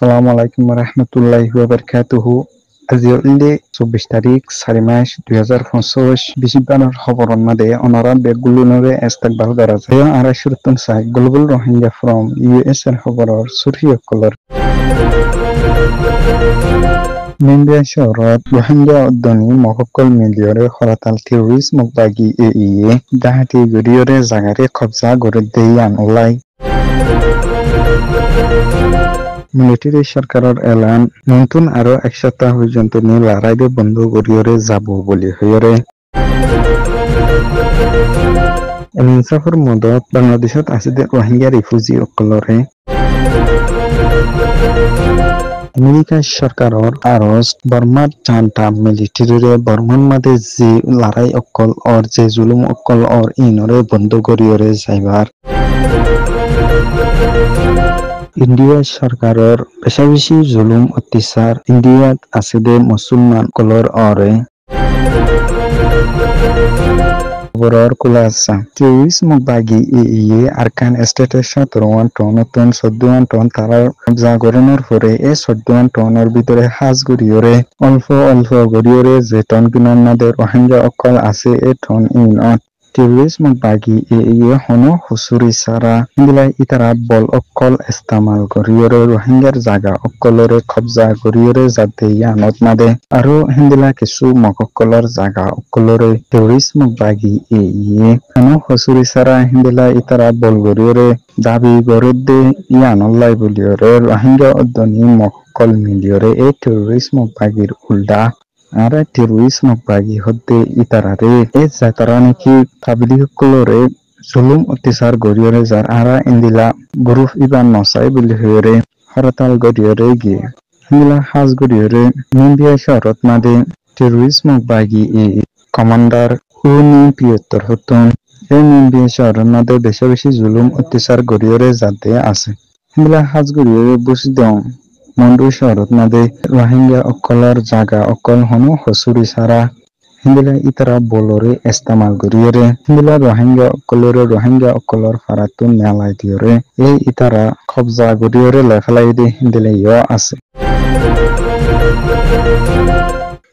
Assalamualaikum warahmatullahi wabarakatuh. আজি holiday 24 তারিখ 4 মাস 2025 বিশিবানোর খবরের মাঝে অনারা বেগুলুনরে এস্তাকবাল করা যায় আর শুরুতন সাই গ্লোবাল রোহিঙ্গা ফ্রম ইউএস এর খবরের সুরিয়কলর মুম্বাই শহরত রোহিঙ্গা উদ্যমী মহক্কল মিলিয়রে হরতাল টেরোরিস্ট মুক্তাগি এ দাহাটি গরিয়রে জাগারে কবজা গড়ে দেয়ান ওলাই মিলিটারি সরকারের এলান নতুন আরো 1 সপ্তাহ পর্যন্ত লড়াইকে বন্ধ করিয়রে যাব বলি হইরে ইনসাফর মদত বাংলাদেশত আছে রোহিঙ্গা রিফিউজি অকলরে আমেরিকা সরকারের আরজ বর্মার জান্তা মিলিটারিরে বর্মান মাঝে যে লড়াই অকল আর যে জুলুম অকল আর ইনরে বন্ধ করিয়রে যাইবার ইন্ডিয়া সরকারের বেশি জুলুম অত্যাচার ইন্ডিয়াত আছে মুসলমান কলর অরে খবরের কুলাসা টেরোরিস্ট মুক্তাগি এ আরকান স্টেটের 17 টন নতুন 14 টন তারা জাগরণের পরে এই 14 টনের ভিতরে হাজ গড়িয়রে অল্প গড়িয়রে যে টন কিনার মাঝে রোহিঙ্গা অকল আছে এই টন ইনত টেরোরিস্ট মুক্তাগি এ হনো হুসুরি সারা ইংলাই ইতারা বল অকল ইস্তেমাল করিয়রে রোহিঙ্গার জায়গা অকলরে কবজা করিয়রে যাতে ইয়ানত মাদে আরো হিন্দিলা কিছু মককলর জায়গা অকলরে টেরোরিস্ট মুক্তাগি এ হনো হুসুরি সারা হিন্দিলা ইতারা বল করিয়রে দাবি করে দে ইয়ানল্লাই বলিয়রে রোহিঙ্গা উদ্যমী মককল মিলিয়রে এই টেরোরিস্ট মুক্তাগির উল্টা আর টেরোরিস্ট মুক্তাগি হতে ইতারারে এই যাতারা নাকি কাবিলিকলরে জুলুম অত্যাচার গড়িয়রে যার আরা ইন্দিলা গ্রুপ ইবান নসাই বলি হইরে হরতাল গড়িয়রে গিয়ে ইন্দিলা হাজ গড়িয়রে মুম্বাই শহরত মাঝে টেরোরিস্ট মুক্তাগি কমান্ডার উনি 75 হতন এই মুম্বাই শহরের মাঝে বেশি জুলুম অত্যাচার গড়িয়রে যাতে আছে ইন্দিলা হাজ গড়িয়রে বুঝি দেও মন্ডু শহরত মাঝে রোহিঙ্গা অকলর জায়গা অকল হনো হসুরি সারা হিন্দিলা ইতারা বলরে ইস্তেমাল করিয়রে হিন্দিলা রোহিঙ্গা অকলর ফারাতুন মেলাই দিয়রে এই ইতারা কবজা করিয়রে লেফেলাই দি হিন্দিলা ইয় আছে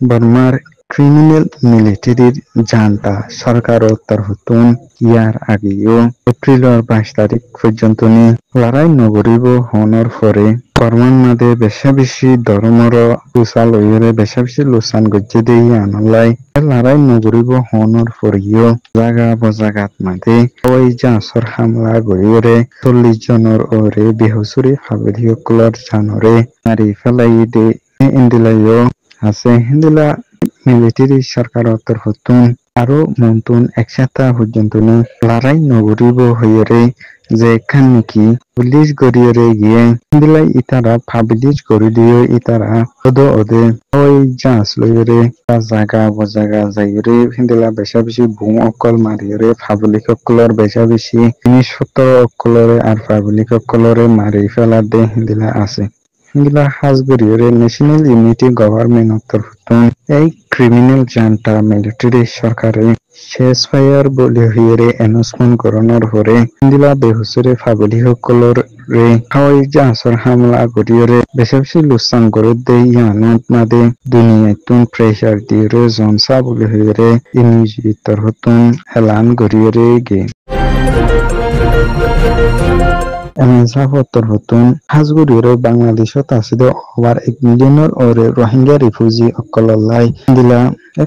বর্মার ক্রিমিনাল মিলিটারির জান্তা সরকারের তরফতুন ইয়ার আগেও এপ্রিলের 22 তারিখ পর্যন্ত লড়াই নগরিব হনর পরে বর্মান মাঝে বেশি ধর্মর লুসাল হইরে বেশি লুসান গজ্জে দিয়ে আনলাই লড়াই নগরিব হনর পরেও জাগা বজাগাত মাঝে ওই জাঁসর হামলা গইরে 40 জনের ওরে বেহুসুরি হাবিলিয়কলর জানরে মারি ফেলাই দে ইন্দিলাইও আছে হিন্দিলা মিলিটারি সরকারের তরফতুন আরো নতুন 1 সপ্তাহ পর্যন্ত লড়াই নগরিব হইরে যে খান নাকি পুলিশ গড়িয়রে গিয়ে হিন্দিলা ইতারা পাবলিশ গড়ি দিয়ে ইতারা ওদে ওই জাঁচ লইরে জাগা বজাগা যাইরে হিন্দিলা বেশি বুম অকল মারিয়রে পাবলিক অকলর বেশি 17 অকলরে আর পাবলিক অকলরে মারি ফেলা দে হিন্দিলা আছে হিন্দিলা হাজ গড়িয়রে ন্যাশনাল ইউনিটি গভর্নমেন্ট তরফতুন এই ক্রিমিনাল জান্তা মিলিটারি সরকারে শেষ ফায়ার বলি হইরে অ্যানাউন্সমেন্ট করানোর পরে হিন্দিলা বেহুসুরে ফাবলি সকলর রে হাওয়াই জাহাজের হামলা করিয়রে বেশি লুসান করে দে ইয়ানত মাদে দুনিয়াতুন প্রেসার দিয়ে জনসা বলি হইরে ইনিজি তরহতুন এলান করিয়রে গে তরফতুন হাজগুড়িরে বাংলাদেশত আছে ওভার 1 মিলিয়নের ওরে রোহিঙ্গা রিফিউজি অকললাই দিলা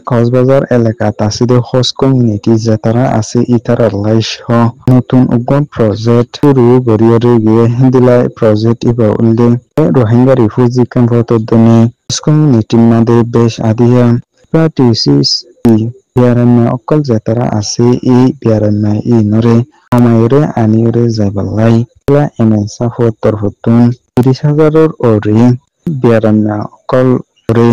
কক্সবাজার এলাকাত আছে হোস কমিউনিটি যেতারা আছে ইতারার লাইশ নতুন উগন প্রজেক্ট শুরু গড়িয়রে গিয়ে হিন্দিলাই প্রজেক্ট ইবা উল্লে রোহিঙ্গা রিফিউজি ক্যাম্পত দনি হোস কমিউনিটির মাঝে বেশ আদিয়া প্রাটিসিস বিয়ারান্না অকল যেতারা আছে এই বিয়ারান্না নরে আমায়রে আনিয়রে যাইবালাই এমএনসাফর তরফতুন 30,000 ওরে বিয়ারান্না অকল ওরে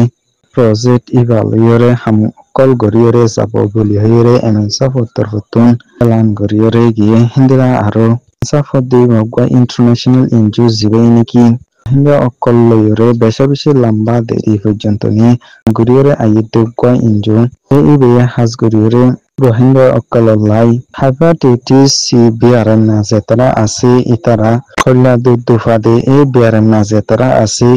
প্রজেক্ট ইভালুয়রে হাম অকল গড়িয়রে যাব বলি হইরে এমএনসাফর তরফতুন এলান গড়িয়রে গিয়ে হিন্দিলা আরো সাফর দি মগা ইন্টারন্যাশনাল এনজিও জিবাই নাকি Rohingya okolloyore beshi lamba deri পর্যন্ত ni guriyore ayiddu goi injun ibe has guriyore Rohingya okololai hepatitis C biarenna zetara ase itara kolla dufade biarenna zetara ase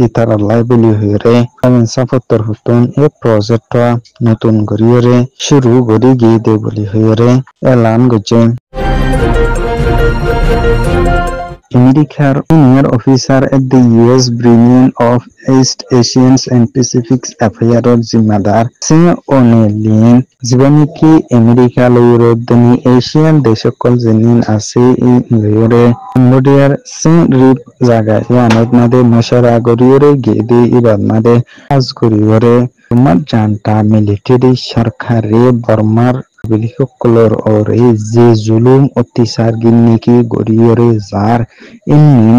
itara laibuli hore amen sapottor hutun project notun guriyore shuru gori gide boli hore elan gojen American senior officer at the U.S. Bureau of East Asian and Pacific Affairs জিম্মাদার সে অনেলিন জীবনীকি America লৌরদনি Asian দেশকল জেনিন আছে এই লয়রে মোডিয়ার সে রিপ জায়গা ইয়ানত নাদে মশারা গরিয়রে গেদে ইবাদ নাদে কাজ গরিয়রে তোমার জানতা military সরকারে বর্মার বিলিকলর ওরে যে জুলুম অত্যাচার গিন্নিকি গরিয়রে যার ইনিন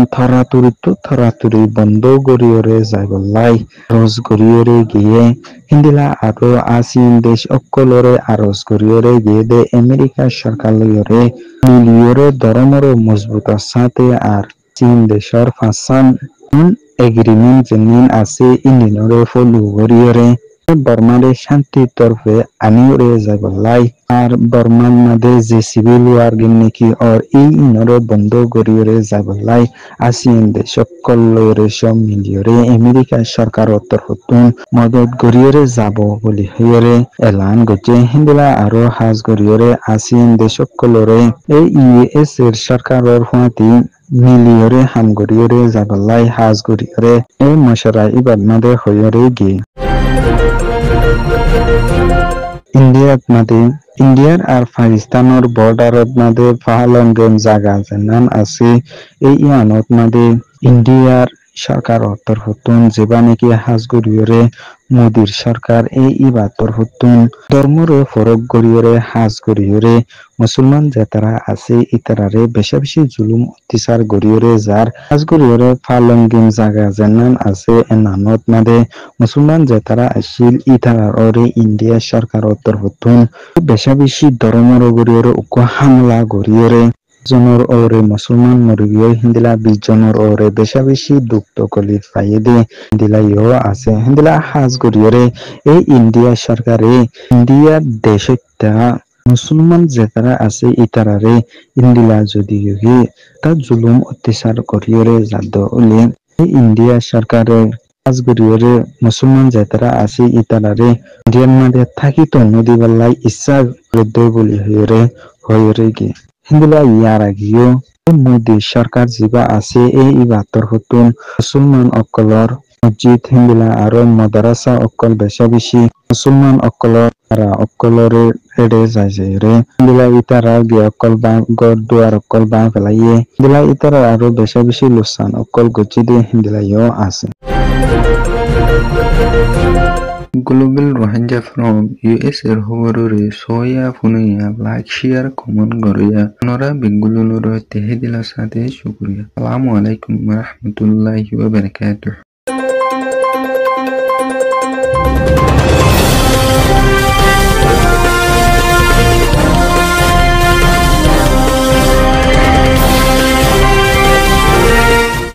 থরাতুরি বন্ধ গরিয়রে যাইবলাই রোজ গরিয়রে গিয়ে হিন্দিলা আরো আসিন দেশ অকলরে আরজ গরিয়রে গিয়ে দে আমেরিকা সরকার লয়রে মিলিয়রে দরমরে মজবুত সাথে আর চীন দেশর ফাঁসান এগ্রিমেন্ট জেনিন আছে ইন্দিনরে ফলু গরিয়রে বর্মারে শান্তির তরফে আনিউরে যাইবলাই আর বর্মান মাদে যে সিভিল ওয়ার গিন্নিকি আর এই ইনরে বন্ধ গরিয়রে যাইবলাই আসিন দেশকল লয়রে সব মিলিয়রে আমেরিকা সরকার তরফতুন মদত গরিয়রে যাব বলি হইরে এলান গজে হিন্দিলা আরো হাজ গরিয়রে আসিন দেশকলরে এই ইউএস এর সরকারের হুঁয়াতি মিলিয়রে হাম গরিয়রে যাবলাই হাজ গরিয়রে এই মশারা ইবাদ মাদে হইরে গিয়ে ইন্ডিয়ার আর পাকিস্তানের বর্ডারত মাদে পাহালঙ্গেম জায়গা জেনান আছে এই ইয়ানত মাদে ইন্ডিয়ার সরকার তরফতুন যেবা নাকি হাজ গরিয়রে মোদির সরকার এই ইবা তরফতুন ধর্মরে ফরক গরিয়রে হাজ গরিয়রে মুসলমান যেতারা আছে ইতারারে বেশি জুলুম অত্যাচার গরিয়রে যার হাজ গরিয়রে পাহালঙ্গেম জায়গা জেনান আছে এনানত মাদে মুসলমান যেতারা আসিল ইতারার ওরে ইন্ডিয়া সরকার তরফতুন বেশি ধর্মর গরিয়রে উক হামলা গরিয়রে জনের ওরে মুসলমান মরিগিয়ে হিন্দিলা 20 জনের ওরে বেশি দুঃখ কলি ফাইদে হিন্দিলা ইও আছে হিন্দিলা হাজ গরিয়রে এই ইন্ডিয়া সরকারে ইন্ডিয়া দেশটা মুসলমান যেতারা আছে ইতারারে ইন্দিলা যদি তা জুলুম অত্যাচার করিয়রে যাদ ওলে এই ইন্ডিয়া সরকারের কাজ গরিয়রে মুসলমান যেতারা আছে ইতারারে ইন্ডিয়ার মাঝে থাকিত নদী বেলায় ইচ্ছা বলি হইরে গে হিন্দিলা ইয়ার আগিও মোদী সরকার যিবা আছে এই ইবাতর হতুন মুসলমান অকলর মসজিদ হিন্দিলা আরো মাদ্রাসা অকল বেশি মুসলমান অকলর অকলরে এড়ে যায় রে হিন্দিলা ইতারা গিয়ে অকল বা গড় দুয়ার অকল বা ফেলাইয়ে হিন্দিলা ইতারা আরো বেশি লুসান অকল গজি দিয়ে হিন্দিলা ইও আছে Global Rohingya from US এর খবররে সয়া ফুনিয়া লাইক শেয়ার কমেন্ট করিয়া নরা বেঙ্গুলুর তেহে দিলা সাথে শুকরিয়া আসসালামু আলাইকুম ওয়া রাহমাতুল্লাহি ওয়া বারাকাতুহু